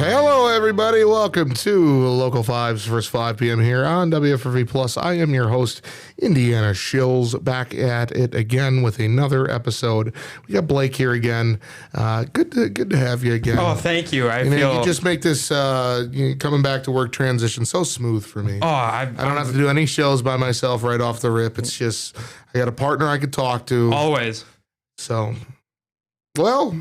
Hello, everybody. Welcome to Local 5's first 5 p.m. here on WFRV Plus. I am your host, Indiana Shills, back at it again with another episode. We got Blake here again. Good to have you again. Oh, thank you. You just make this coming back to work transition so smooth for me. Oh, I don't have to do any shows by myself right off the rip. It's just I got a partner I could talk to. Always. So, well.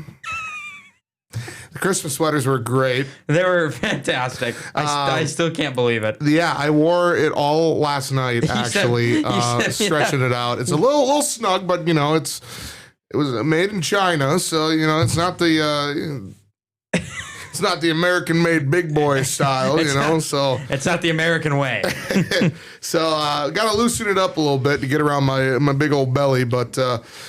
The Christmas sweaters were great. They were fantastic. I still can't believe it. Yeah, I wore it all last night, actually, stretching it out. It's a little snug, but, it was made in China, so, it's not the... It's not the American-made big boy style, so... It's not the American way. So, got to loosen it up a little bit to get around my big old belly, but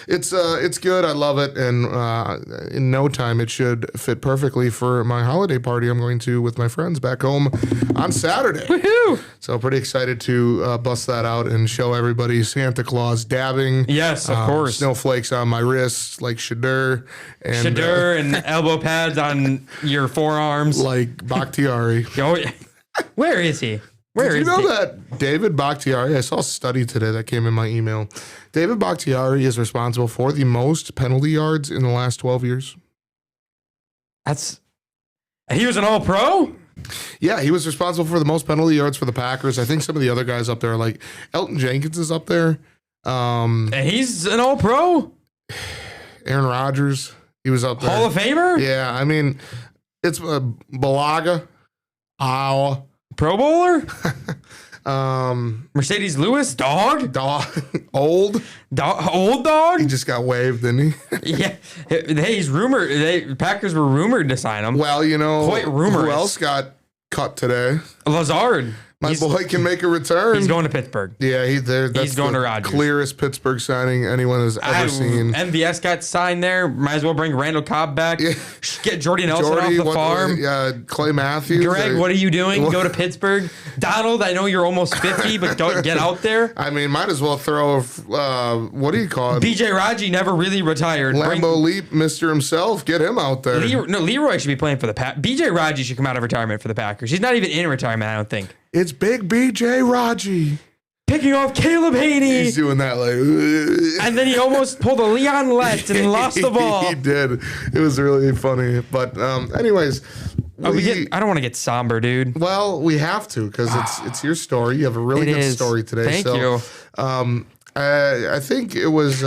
it's good. I love it, and in no time, it should fit perfectly for my holiday party I'm going to with my friends back home on Saturday. Woohoo! So, pretty excited to bust that out and show everybody Santa Claus dabbing. Yes, of course. Snowflakes on my wrists, like Shaddur. And elbow pads on your forearms. Like Bakhtiari. Oh, yeah. Where is he? Did you know that David Bakhtiari, I saw a study today that came in my email. David Bakhtiari is responsible for the most penalty yards in the last 12 years. He was an all-pro? Yeah, he was responsible for the most penalty yards for the Packers. I think some of the other guys up there, like Elton Jenkins is up there. And he's an all-pro? Aaron Rodgers, he was up there. Hall of Famer? Yeah, I mean, it's Balaga, Iowa. Pro Bowler? Mercedes Lewis? Dog? Old dog? He just got waived, didn't he? Yeah. Hey, he's rumored. Packers were rumored to sign him. Well, quite rumorous. Who else got cut today? Lazard. My boy can make a return. He's going to Pittsburgh. Yeah, he's going to Rodgers. Clearest Pittsburgh signing anyone has ever seen. MVS got signed there. Might as well bring Randall Cobb back. Yeah. Get Jordy Nelson off the farm. Yeah, Clay Matthews. Greg, what are you doing? Go to Pittsburgh. Donald, I know you're almost 50, but don't get out there. I mean, might as well throw, what do you call it? BJ Raji never really retired. Lambeau Leap, Mr. himself. Get him out there. Leroy should be playing for the Packers. BJ Raji should come out of retirement for the Packers. He's not even in retirement, I don't think. It's Big BJ Raji. Picking off Caleb Haney. He's doing that like... And then he almost pulled a Leon Lett and lost the ball. He did. It was really funny. But anyways... I don't want to get somber, dude. Well, we have to because it's your story. You have a really good story today. Thank you. I think it was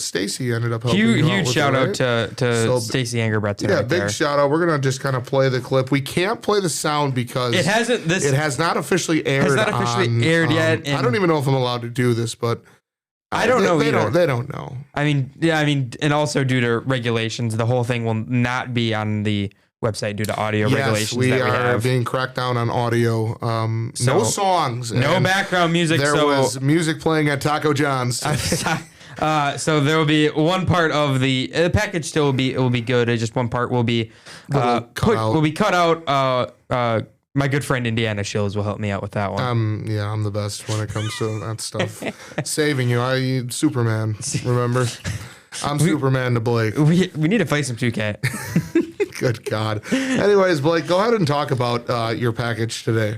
Stacy ended up helping you out huge with shout it, out right? to Stacy Angerbrecht. Yeah, big shout out. We're gonna just kind of play the clip. We can't play the sound because it has not officially aired. Has not officially aired yet. I don't even know if I'm allowed to do this, but I don't know either. They don't know. I mean, and also due to regulations, the whole thing will not be on the website due to audio regulations. We are being cracked down on audio. No songs. No background music. There was music playing at Taco John's. So there will be one part of the package still will be good. Just one part will be cut out. My good friend Indiana Shills will help me out with that one. I'm the best when it comes to that stuff. Saving you. I'm Superman. Remember? I'm Superman to Blake. We need to play some 2K. Good God. Anyways, Blake, go ahead and talk about your package today.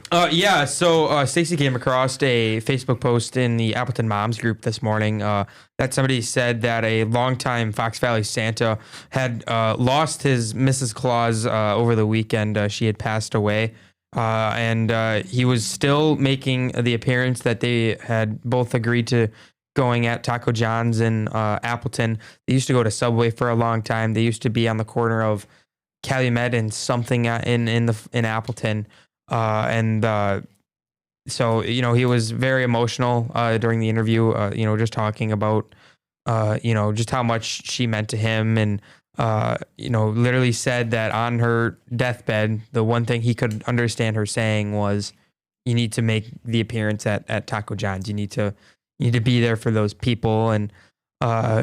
So Stacy came across a Facebook post in the Appleton Moms group this morning that somebody said that a longtime Fox Valley Santa had lost his Mrs. Claus over the weekend. She had passed away. And he was still making the appearance that they had both agreed to going at Taco John's in Appleton. They used to go to Subway for a long time. They used to be on the corner of Calumet and something in Appleton, so he was very emotional during the interview. Just talking about just how much she meant to him, and literally said that on her deathbed, the one thing he could understand her saying was, "You need to make the appearance at Taco John's. You need to be there for those people." And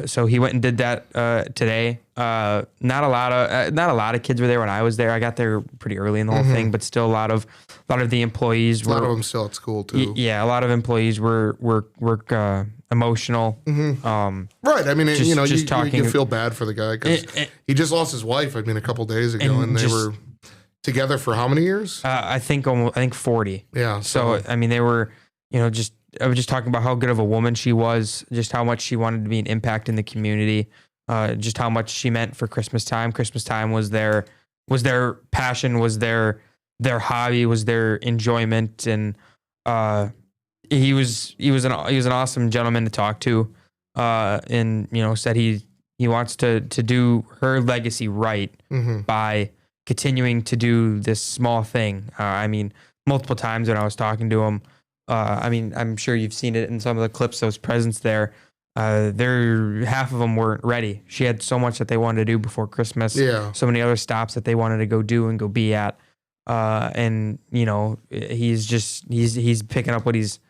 so he went and did that today. Not a lot of kids were there when I was there. I got there pretty early in the whole thing, but still a lot of the employees were. A lot of them still at school too. Yeah, a lot of employees were emotional. Right. I mean, you feel bad for the guy because he just lost his wife. I mean, a couple days ago, and they were Together for how many years? I think 40. Yeah. So I mean, they were, I was just talking about how good of a woman she was, just how much she wanted to be an impact in the community, just how much she meant for Christmas time. Christmas time was their passion, was their hobby, was their enjoyment, and he was an awesome gentleman to talk to, and said he wants to do her legacy right by continuing to do this small thing. I mean, multiple times when I was talking to him, I mean, I'm sure you've seen it in some of the clips, those presents there. Half of them weren't ready. She had so much that they wanted to do before Christmas. Yeah. So many other stops that they wanted to go do and go be at. And he's picking up what he's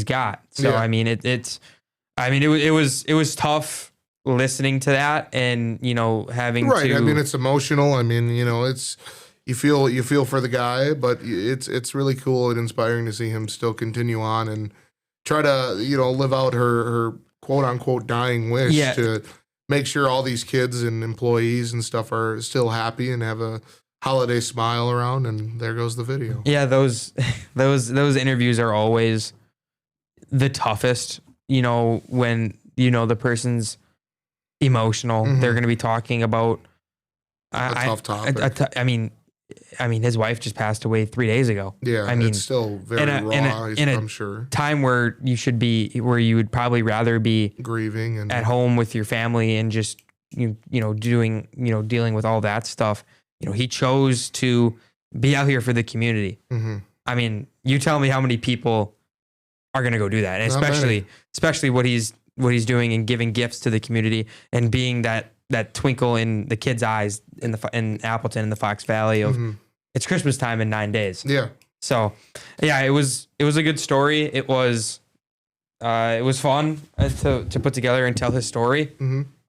got. So, I mean, it was tough listening to that and, having right. to. I mean, it's emotional. I mean, it's, you feel for the guy, but it's really cool and inspiring to see him still continue on and try to, live out her quote unquote dying wish to make sure all these kids and employees and stuff are still happy and have a holiday smile around. And there goes the video. Yeah. Those interviews are always the toughest, when, the person's emotional, they're going to be talking about a tough topic. I mean, his wife just passed away 3 days ago. Yeah, I mean, it's still very raw, I'm sure. Time where you would probably rather be grieving and at home with your family and just dealing with all that stuff. He chose to be out here for the community. I mean, you tell me how many people are going to go do that, and especially what he's doing and giving gifts to the community and being that twinkle in the kids' eyes in Appleton in the Fox Valley of it's Christmas time in 9 days. Yeah. So, yeah, it was a good story. It was fun to put together and tell his story.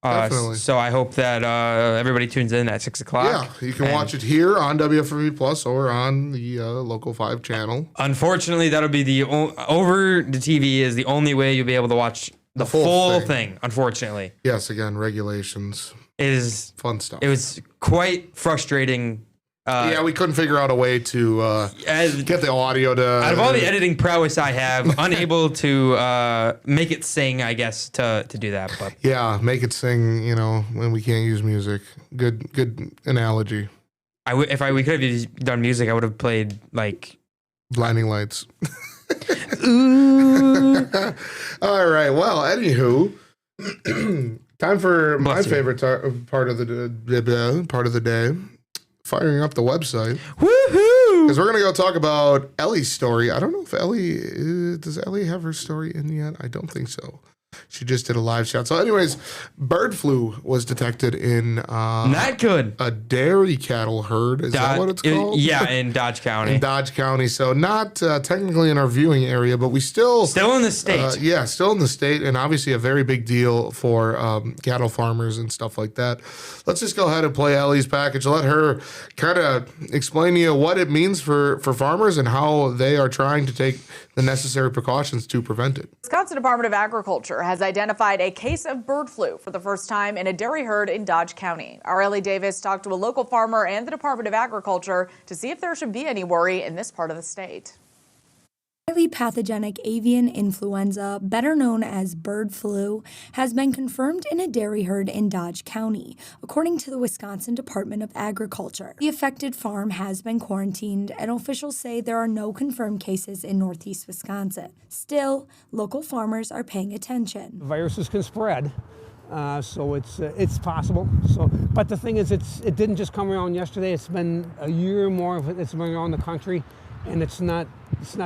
Definitely. So I hope that everybody tunes in at 6 o'clock. Yeah, you can watch it here on WFRV Plus or on the Local 5 channel. Unfortunately, that'll be over the TV is the only way you'll be able to watch the full thing, unfortunately. Yes, again, regulations. It is fun stuff. It was quite frustrating. We couldn't figure out a way to get the audio to... Out of all the editing prowess I have, unable to make it sing, I guess, to do that. But yeah, make it sing, when we can't use music. Good analogy. If we could have done music, I would have played, like... Blinding Lights. Ooh. All right. Well, anywho, time for my favorite part of the day. Firing up the website. Woohoo! Because we're gonna go talk about Ellie's story. I don't know if does Ellie have her story in yet? I don't think so. She just did a live shot. So, anyways, bird flu was detected in not good. A dairy cattle herd. Is that what it's called? In Dodge County. In Dodge County. So not technically in our viewing area, but we still in the state. Still in the state, and obviously a very big deal for cattle farmers and stuff like that. Let's just go ahead and play Ellie's package. Let her kind of explain to you what it means for farmers and how they are trying to take the necessary precautions to prevent it. Wisconsin Department of Agriculture has identified a case of bird flu for the first time in a dairy herd in Dodge County. Our Ellie Davis talked to a local farmer and the Department of Agriculture to see if there should be any worry in this part of the state. Highly pathogenic avian influenza, better known as bird flu, has been confirmed in a dairy herd in Dodge County, according to the Wisconsin Department of Agriculture. The affected farm has been quarantined, and officials say there are no confirmed cases in northeast Wisconsin. Still, local farmers are paying attention. Viruses can spread, so it's possible. But the thing is, it didn't just come around yesterday. It's been a year or more of it. It's been around the country. And it's not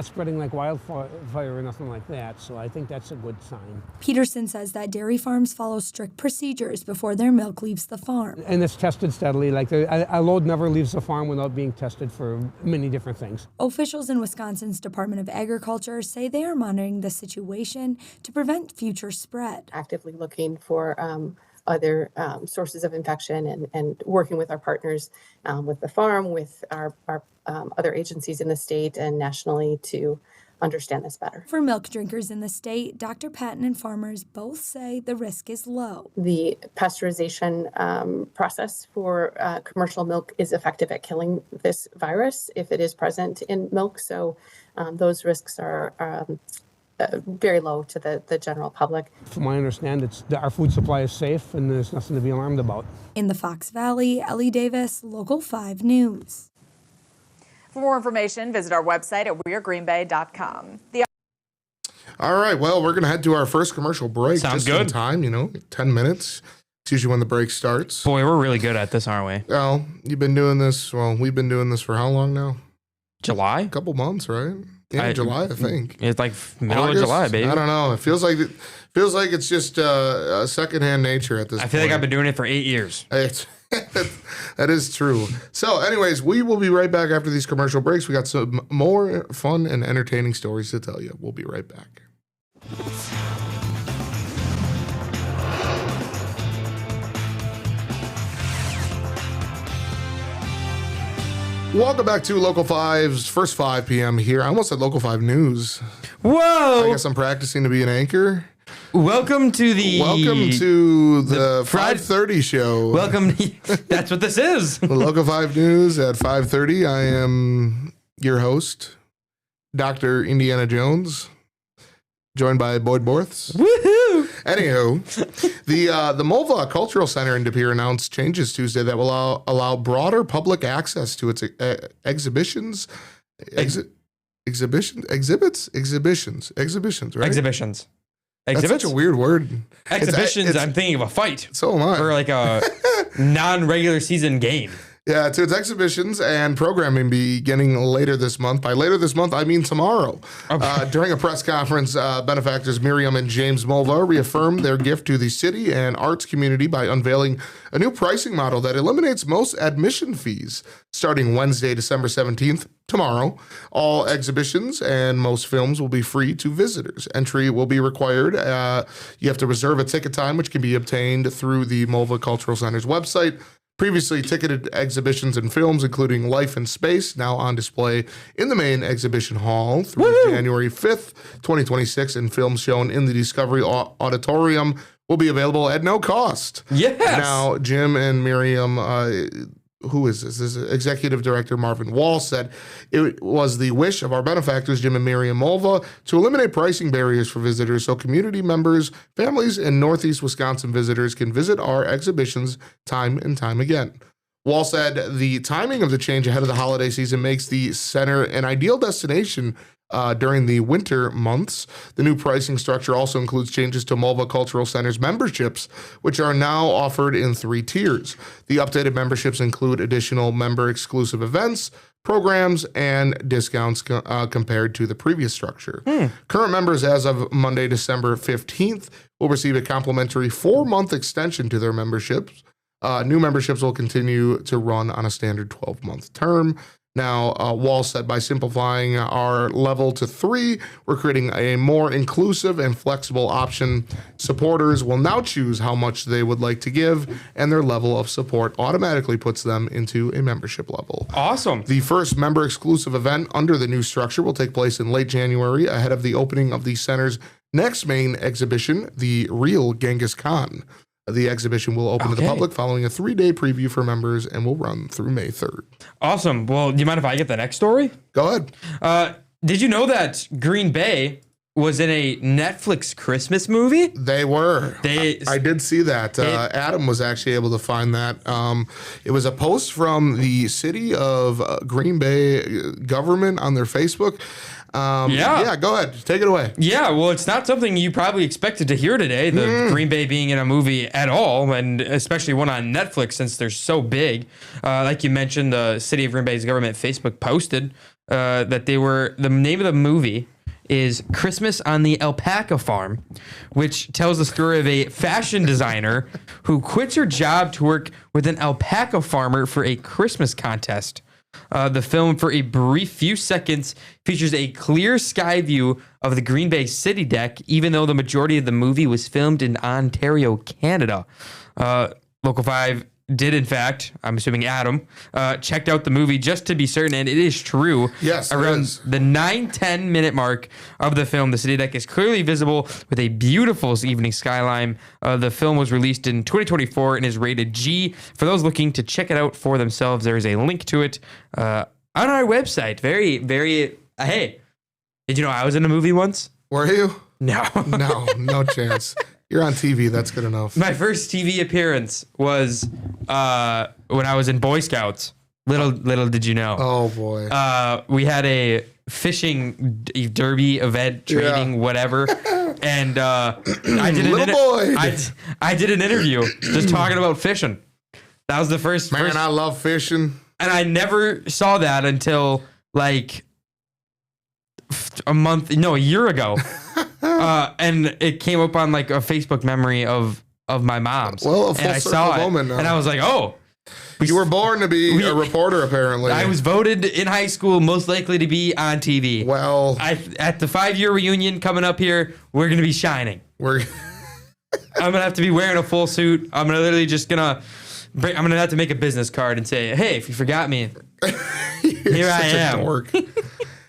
spreading like wildfire or nothing like that, so I think that's a good sign. Peterson says that dairy farms follow strict procedures before their milk leaves the farm. And it's tested steadily. Like a load never leaves the farm without being tested for many different things. Officials in Wisconsin's Department of Agriculture say they are monitoring the situation to prevent future spread. Actively looking for other sources of infection and working with our partners, with the farm, with our other agencies in the state and nationally to understand this better. For milk drinkers in the state, Dr. Patton and farmers both say the risk is low. The pasteurization process for commercial milk is effective at killing this virus if it is present in milk. So those risks are very low to the general public. From what I understand, our food supply is safe and there's nothing to be alarmed about. In the Fox Valley, Ellie Davis, Local 5 News. For more information, visit our website at wearegreenbay.com. All right, well, we're going to head to our first commercial break. Sounds just good. in time, 10 minutes. It's usually when the break starts. Boy, we're really good at this, aren't we? Well, we've been doing this for how long now? July? A couple months, right? Yeah, July, I think. It's like middle August? of July, baby. I don't know. It feels like it's just secondhand nature at this point. I feel like I've been doing it for 8 years. That is true. So, anyways, we will be right back after these commercial breaks. We got some more fun and entertaining stories to tell you. We'll be right back. Welcome back to Local 5's first 5 p.m. here. I almost said Local 5 News. Whoa! I guess I'm practicing to be an anchor. Welcome to the 5:30 show. Welcome. That's what this is. The Local 5 News at 5:30. I am your host, Dr. Indiana Jones, joined by Boyd Borths. Woohoo! Anywho, the Mulva Cultural Center in De Pere announced changes Tuesday that will allow broader public access to its exhibitions, right? Exhibitions. That's such a weird word. Exhibitions, I'm thinking of a fight. So am I. Or like a non-regular season game. Yeah, to its exhibitions and programming beginning later this month. By later this month, I mean tomorrow. Okay. During a press conference, benefactors Miriam and James Mulva reaffirmed their gift to the city and arts community by unveiling a new pricing model that eliminates most admission fees. Starting Wednesday, December 17th, tomorrow, all exhibitions and most films will be free to visitors. Entry will be required. You have to reserve a ticket time, which can be obtained through the Mulva Cultural Center's website. Previously ticketed exhibitions and films, including Life in Space, now on display in the main exhibition hall through January 5th, 2026, and films shown in the Discovery Auditorium will be available at no cost. Yes. Now, Jim and Miriam, who is this? This is Executive Director Marvin Wall said it was the wish of our benefactors, Jim and Miriam Mulva, to eliminate pricing barriers for visitors so community members, families, and Northeast Wisconsin visitors can visit our exhibitions time and time again. Wall said the timing of the change ahead of the holiday season makes the center an ideal destination during the winter months. The new pricing structure also includes changes to Mulva Cultural Center's memberships, which are now offered in 3 tiers. The updated memberships include additional member-exclusive events, programs, and discounts compared to the previous structure. Current members as of Monday, December 15th, will receive a complimentary 4-month extension to their memberships. New memberships will continue to run on a standard 12-month term. Now, Wall said by simplifying our level to 3, we're creating a more inclusive and flexible option. Supporters will now choose how much they would like to give, and their level of support automatically puts them into a membership level. Awesome. The first member-exclusive event under the new structure will take place in late January, ahead of the opening of the center's next main exhibition, The Real Genghis Khan. The exhibition will open to the public following a 3-day preview for members and will run through May 3rd. Awesome. Well, do you mind if I get the next story? Go ahead. Did you know that Green Bay was in a Netflix Christmas movie? They were. I did see that. Adam was actually able to find that. It was a post from the city of Green Bay government on their Facebook. Yeah, go ahead. Take it away. Yeah, well, it's not something you probably expected to hear today, the Green Bay being in a movie at all, and especially one on Netflix since they're so big. Like you mentioned, the city of Green Bay's government Facebook posted that the name of the movie is Christmas on the Alpaca Farm, which tells the story of a fashion designer who quits her job to work with an alpaca farmer for a Christmas contest. The film, for a brief few seconds, features a clear sky view of the Green Bay city deck, even though the majority of the movie was filmed in Ontario, Canada. Local 5, did, in fact, I'm assuming Adam, checked out the movie just to be certain, and it is true. Yes, around the 9-10 minute mark of the film, the city deck is clearly visible with a beautiful evening skyline. The film was released in 2024 and is rated G. For those looking to check it out for themselves, there is a link to it on our website. Very, very. Hey, did you know I was in a movie once? Were you? No. No chance. You're on TV. That's good enough. My first TV appearance was when I was in Boy Scouts. Little did you know. Oh boy. We had a fishing derby event, training, whatever, and I did I did an interview just talking about fishing. That was the first. Man, I love fishing. And I never saw that until like a year ago. And it came up on like a Facebook memory of my mom's. Well, a full and I saw moment it, now. and I was like, oh. You were born to be a reporter, apparently. I was voted in high school most likely to be on TV. Well. At the 5-year reunion coming up here, we're going to be shining. I'm going to have to be wearing a full suit. I'm literally just going to... I'm going to have to make a business card and say, hey, if you forgot me, here I am.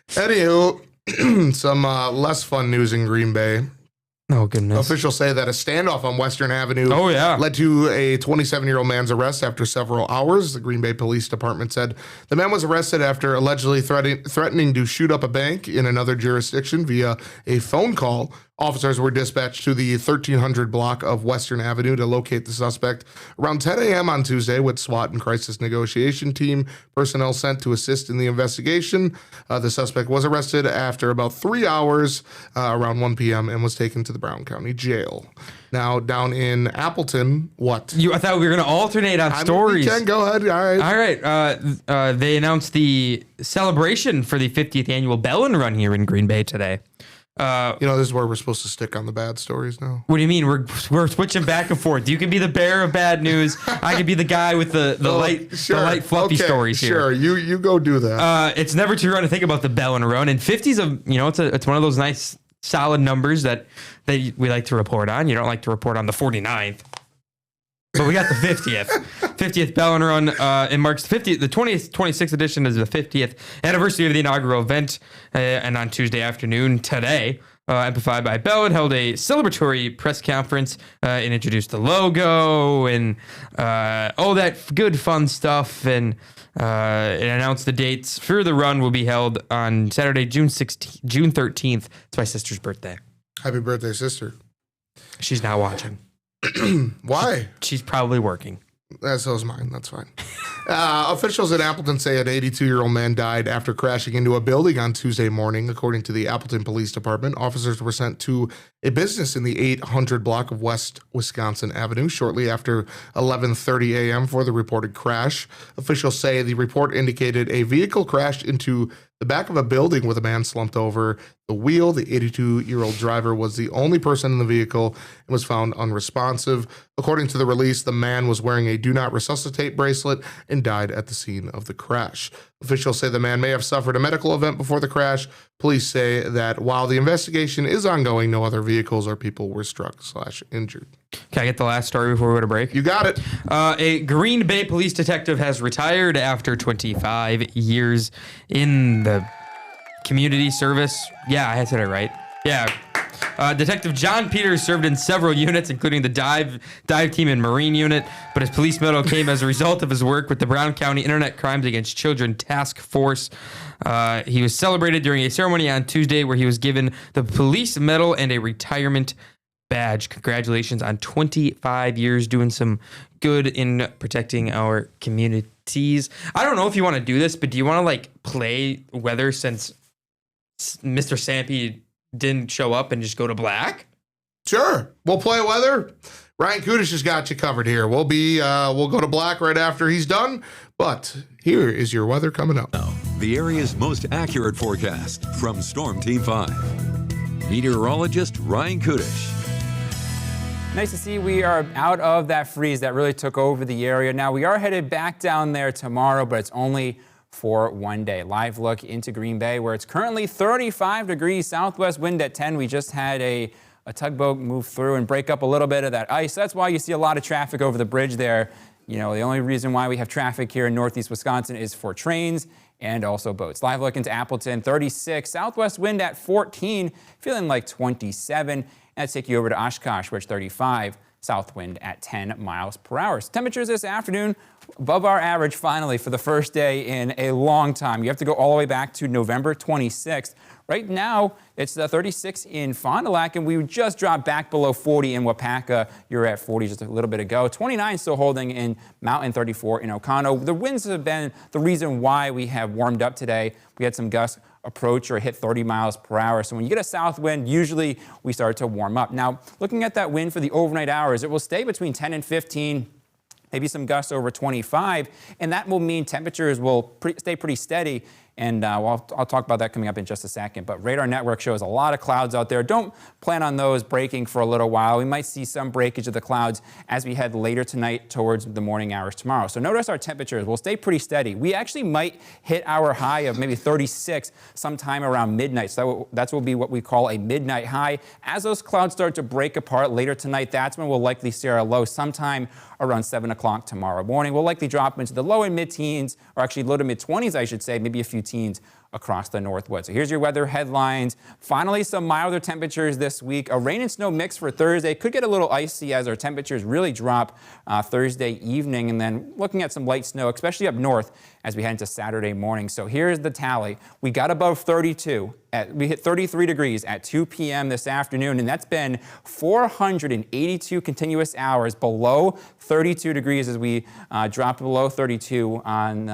Anywho, some less fun news in Green Bay. Oh, goodness. Officials say that a standoff on Western Avenue led to a 27-year-old man's arrest after several hours. The Green Bay Police Department said the man was arrested after allegedly threatening to shoot up a bank in another jurisdiction via a phone call. Officers were dispatched to the 1300 block of Western Avenue to locate the suspect around 10 a.m. on Tuesday, with SWAT and crisis negotiation team personnel sent to assist in the investigation. The suspect was arrested after about 3 hours around 1 p.m. and was taken to the Brown County Jail. Now, down in Appleton, what? I thought we were going to alternate on stories. You can go ahead. All right. They announced the celebration for the 50th annual Bellin Run here in Green Bay today. This is where we're supposed to stick on the bad stories now. What do you mean? We're switching back and forth. You can be the bearer of bad news. I can be the guy with the light fluffy stories here. Sure, you go do that. It's never too early to think about the Bellin Run, and 50's it's one of those nice solid numbers that we like to report on. You don't like to report on the 49th. But we got the 50th Bellin Run. It marks the 26th edition is the 50th anniversary of the inaugural event. And on Tuesday afternoon, today, Amplified by Bellin held a celebratory press conference and introduced the logo and all that good fun stuff. And it announced the dates for the run will be held on Saturday, June 13th. It's my sister's birthday. Happy birthday, sister. She's not watching. Why? She's probably working. So is mine. That's fine. Officials in Appleton say an 82-year-old man died after crashing into a building on Tuesday morning. According to the Appleton Police Department, officers were sent to a business in the 800 block of West Wisconsin Avenue shortly after 11:30 a.m. for the reported crash. Officials say the report indicated a vehicle crashed into the back of a building with a man slumped over the wheel. The 82-year-old driver was the only person in the vehicle and was found unresponsive. According to the release, the man was wearing a do not resuscitate bracelet and died at the scene of the crash. Officials say the man may have suffered a medical event before the crash. Police say that while the investigation is ongoing, no other vehicles or people were struck/injured. Can I get the last story before we go to break? You got it. A Green Bay police detective has retired after 25 years in the community service. Yeah, I said it right. Yeah. Detective John Peters served in several units, including the dive team and Marine unit, but his police medal came as a result of his work with the Brown County Internet Crimes Against Children Task Force. He was celebrated during a ceremony on Tuesday where he was given the police medal and a retirement badge. Congratulations on 25 years doing some good in protecting our communities. I don't know if you want to do this, but do you want to play weather since Mr. Sampe didn't show up and just go to black? Sure. We'll play weather. Ryan Kudish has got you covered here. We'll go to black right after he's done. But here is your weather coming up. Now, the area's most accurate forecast from Storm Team 5. Meteorologist Ryan Kudish. Nice to see we are out of that freeze that really took over the area. Now, we are headed back down there tomorrow, but it's only for one day. Live look into Green Bay, where it's currently 35 degrees, southwest wind at 10. We just had a tugboat move through and break up a little bit of that ice. That's why you see a lot of traffic over the bridge there You know, the only reason why we have traffic here in northeast Wisconsin is for trains and also boats. Live look into Appleton, 36. Southwest wind at 14, feeling like 27. And let's take you over to Oshkosh, where it's 35. South wind at 10 miles per hour. So temperatures this afternoon above our average finally for the first day in a long time. You have to go all the way back to November 26th. Right now, it's 36 in Fond du Lac, and we just dropped back below 40 in Wapaka. You're at 40 just a little bit ago. 29 still holding in Mountain, 34 in Oconto. The winds have been the reason why we have warmed up today. We had some gusts approach or hit 30 miles per hour. So when you get a south wind, usually we start to warm up. Now, looking at that wind for the overnight hours, it will stay between 10 and 15. Maybe some gusts over 25, and that will mean temperatures will stay pretty steady. And I'll talk about that coming up in just a second. But radar network shows a lot of clouds out there. Don't plan on those breaking for a little while. We might see some breakage of the clouds as we head later tonight towards the morning hours tomorrow. So notice our temperatures will stay pretty steady. We actually might hit our high of maybe 36 sometime around midnight. So that will be what we call a midnight high. As those clouds start to break apart later tonight, that's when we'll likely see our low sometime around 7 o'clock tomorrow morning. We'll likely drop into the low and mid-teens, or actually low to mid-20s, I should say, maybe a few teens across the Northwoods. So here's your weather headlines. Finally, some milder temperatures this week. A rain and snow mix for Thursday. Could get a little icy as our temperatures really drop Thursday evening. And then looking at some light snow, especially up north as we head into Saturday morning. So here's the tally. We got above 32. We hit 33 degrees at 2 p.m. this afternoon, and that's been 482 continuous hours below 32 degrees as we dropped below 32 on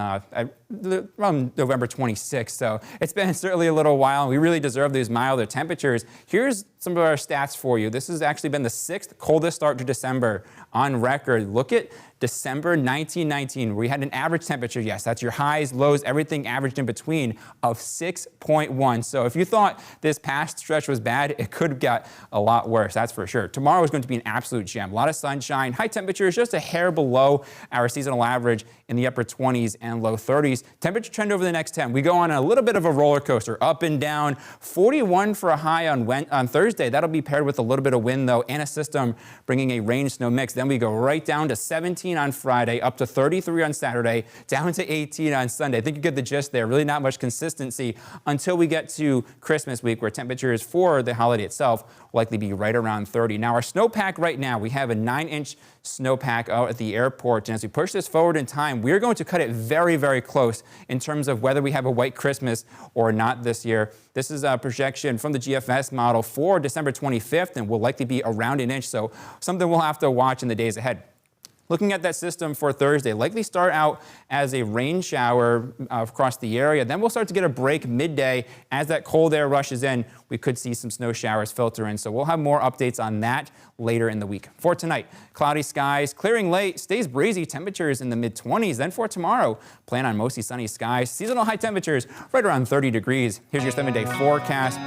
around November 26th. So it's been certainly a little while, and we really deserve these milder temperatures. Here's some of our stats for you. This has actually been the 6th coldest start to December on record. Look at December 1919, where we had an average temperature, yes, that's your highs, lows, everything averaged in between, of 6.1. So if you thought this past stretch was bad, it could have got a lot worse, that's for sure. Tomorrow is going to be an absolute gem. A lot of sunshine, high temperatures just a hair below our seasonal average in the upper 20s and low 30s. Temperature trend over the next 10. We go on a little bit of a roller coaster, up and down. 41 for a high on Thursday. That'll be paired with a little bit of wind, though, and a system bringing a rain snow mix. Then we go right down to 17 on Friday, up to 33 on Saturday, down to 18 on Sunday. I think you get the gist there. Really not much consistency until we get to Christmas week, where temperatures for the holiday itself will likely be right around 30. Now, our snowpack right now, we have a 9-inch snowpack out at the airport. And as we push this forward in time, we're going to cut it very, very close in terms of whether we have a white Christmas or not this year. This is a projection from the GFS model for December 25th and will likely be around an inch. So something we'll have to watch in the days ahead. Looking at that system for Thursday, likely start out as a rain shower across the area. Then we'll start to get a break midday. As that cold air rushes in, we could see some snow showers filter in. So we'll have more updates on that later in the week. For tonight, cloudy skies, clearing late, stays breezy, temperatures in the mid-20s. Then for tomorrow, plan on mostly sunny skies. Seasonal high temperatures right around 30 degrees. Here's your 7-day forecast.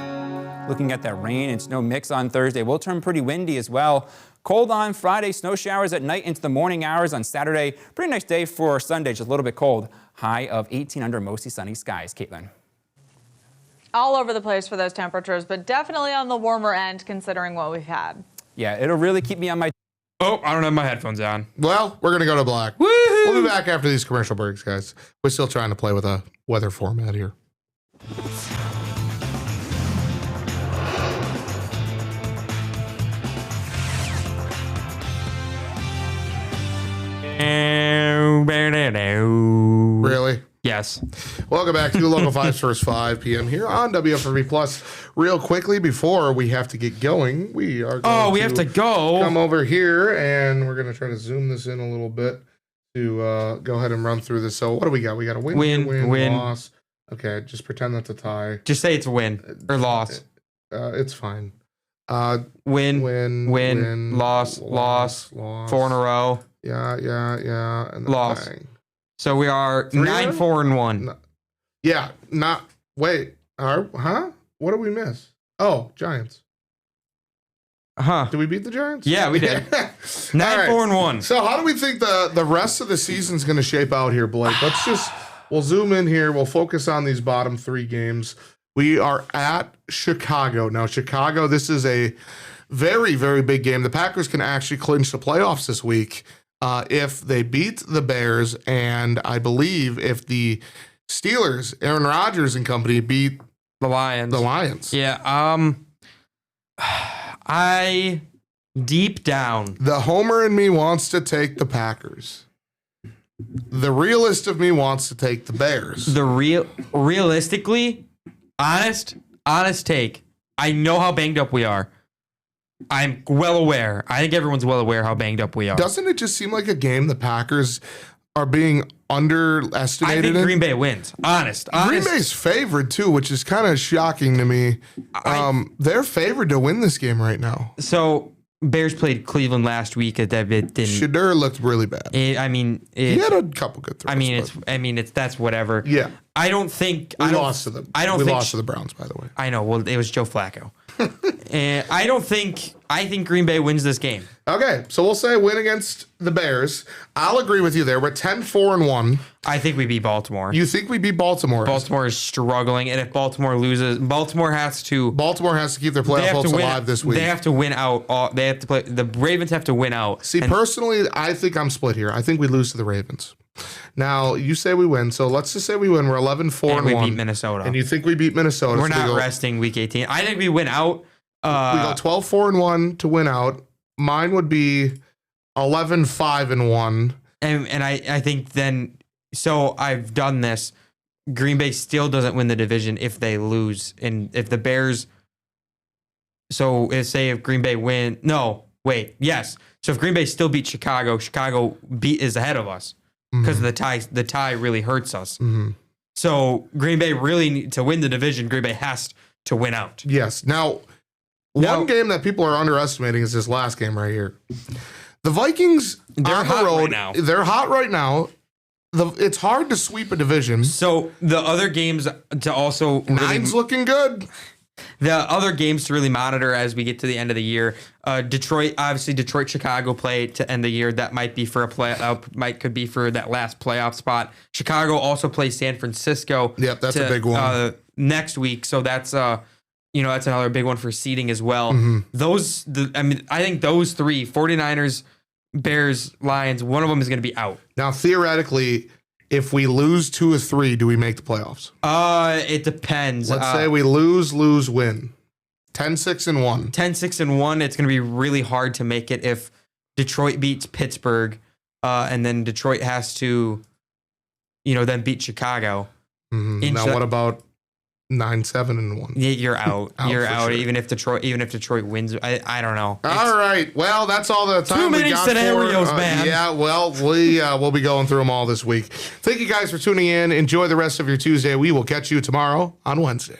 Looking at that rain and snow mix on Thursday, will turn pretty windy as well. Cold on Friday, snow showers at night into the morning hours on Saturday. Pretty nice day for Sunday, just a little bit cold. High of 18 under mostly sunny skies. Caitlin. All over the place for those temperatures, but definitely on the warmer end considering what we've had. Yeah, it'll really keep me on my... Oh, I don't have my headphones on. Well, we're going to go to black. Woohoo! We'll be back after these commercial breaks, guys. We're still trying to play with a weather format here. Really? Yes. Welcome back to Local 5's First 5 p.m. here on WFRV Plus. Real quickly, before we have to get going, we are going we have to go. Come over here, and we're going to try to zoom this in a little bit to go ahead and run through this. So what do we got? We got a win, loss. Okay, just pretend that's a tie. Just say it's a win or loss. It's fine. Win, loss. 4 in a row. Yeah. And loss. Bang. So we are 9-4-1. Yeah, wait. Huh? What did we miss? Oh, Giants. Huh. Did we beat the Giants? Yeah, we did. 9-4-1. So how do we think the rest of the season's going to shape out here, Blake? We'll zoom in here. We'll focus on these bottom 3 games. We are at Chicago. Now, Chicago, this is a very, very big game. The Packers can actually clinch the playoffs this week. if they beat the Bears, and I believe if the Steelers, Aaron Rodgers and company, beat The Lions. Yeah. I deep down. The homer in me wants to take the Packers. The realist of me wants to take the Bears. Realistically, honest take. I know how banged up we are. I'm well aware. I think everyone's well aware how banged up we are. Doesn't it just seem like a game the Packers are being underestimated I think in? Green Bay wins. Honest. Green Bay's favored too, which is kind of shocking to me. They're favored to win this game right now. So Bears played Cleveland last week. That didn't. Shedeur looked really bad. He had a couple good throws. It's that's whatever. Yeah. I don't think we lost to them. I don't we think lost to the Browns, by the way. I know. Well, it was Joe Flacco. And I think Green Bay wins this game. Okay, so we'll say win against the Bears. I'll agree with you there. We're 10-4-1. I think we beat Baltimore. You think we beat Baltimore? Baltimore is struggling, and if Baltimore loses, Baltimore has to keep their playoff hopes alive this week. They have to win out. They have to play. The Ravens have to win out. See, personally, I think I'm split here. I think we lose to the Ravens. Now, you say we win, so let's just say we win. We're 11-4-1. And we beat Minnesota. And you think we beat Minnesota. We're not resting week 18. I think we win out. We go 12-4-1 to win out. Mine would be 11-5-1. And I think then, so I've done this. Green Bay still doesn't win the division if they lose. And if the Bears, so if Green Bay win, yes. So if Green Bay still beats Chicago is ahead of us because the tie really hurts us. Mm-hmm. So Green Bay really, to win the division, Green Bay has to win out. Yes. Now, one game that people are underestimating is this last game right here. The Vikings, they're on the hot road, right now. They're hot right now. It's hard to sweep a division. So the other games to also Nine's looking good. The other games to really monitor as we get to the end of the year. Detroit, Chicago play to end the year. That might be for a could be for that last playoff spot. Chicago also plays San Francisco. Yep, that's a big one next week. So that's that's another big one for seeding as well. Mm-hmm. I think those three, 49ers, Bears, Lions, one of them is going to be out. Now, theoretically, if we lose 2 or 3, do we make the playoffs? It depends. Let's say we lose, win. 10-6-1. 10-6-1. It's going to be really hard to make it if Detroit beats Pittsburgh, and then Detroit has to, then beat Chicago. Mm-hmm. Now, what about 9-7-1? Yeah, you're out. You're out. Sure. Even if Detroit wins, I don't know. All right. Well, that's all the time we got. Too many scenarios, man. Yeah. Well, we'll be going through them all this week. Thank you guys for tuning in. Enjoy the rest of your Tuesday. We will catch you tomorrow on Wednesday.